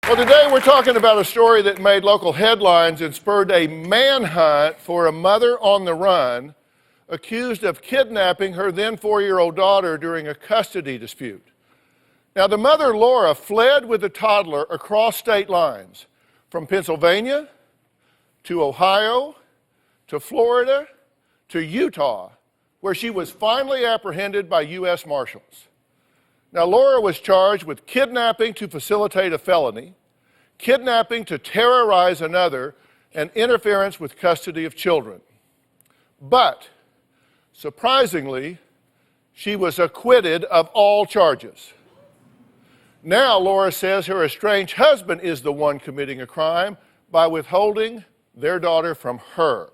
Well, today we're talking about a story that made local headlines and spurred a manhunt for a mother on the run accused of kidnapping her then 4-year-old daughter during a custody dispute. Now, the mother, Laura, fled with the toddler across state lines from Pennsylvania to Ohio to Florida to Utah, where she was finally apprehended by U.S. Marshals. Now, Laura was charged with kidnapping to facilitate a felony, kidnapping to terrorize another, and interference with custody of children. But, surprisingly, she was acquitted of all charges. Now, Laura says her estranged husband is the one committing a crime by withholding their daughter from her.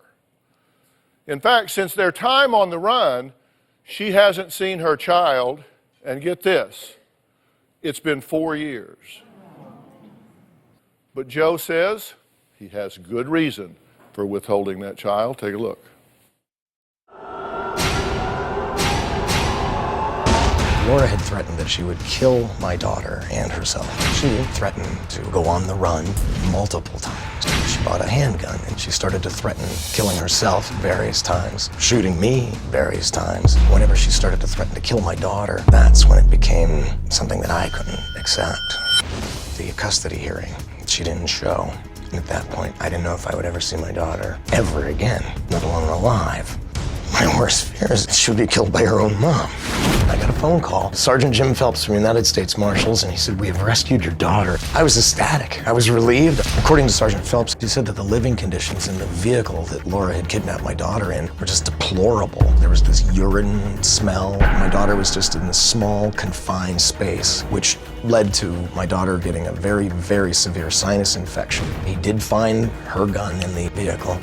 In fact, since their time on the run, she hasn't seen her child, and get this, it's been 4 years. But Joe says he has good reason for withholding that child. Take a look. Laura had threatened that she would kill my daughter and herself. She threatened to go on the run multiple times. She bought a handgun and she started to threaten killing herself various times, shooting me various times. Whenever she started to threaten to kill my daughter, that's when it became something that I couldn't accept. The custody hearing, she didn't show. And at that point, I didn't know if I would ever see my daughter ever again, let alone alive. My worst fear is that she would be killed by her own mom. I got a phone call, Sergeant Jim Phelps from the United States Marshals, and he said, "We have rescued your daughter." I was ecstatic. I was relieved. According to Sergeant Phelps, he said that the living conditions in the vehicle that Laura had kidnapped my daughter in were just deplorable. There was this urine smell. My daughter was just in this small, confined space, which led to my daughter getting a very, very severe sinus infection. He did find her gun in the vehicle.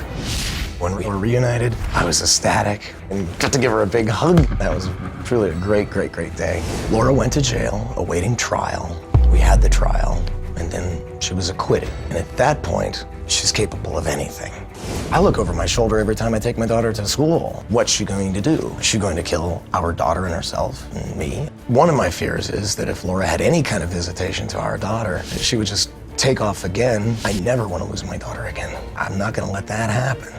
When we were reunited, I was ecstatic and got to give her a big hug. That was truly a great, great, great day. Laura went to jail, awaiting trial. We had the trial, and then she was acquitted. And at that point, she's capable of anything. I look over my shoulder every time I take my daughter to school. What's she going to do? Is she going to kill our daughter and herself and me? One of my fears is that if Laura had any kind of visitation to our daughter, she would just take off again. I never want to lose my daughter again. I'm not going to let that happen.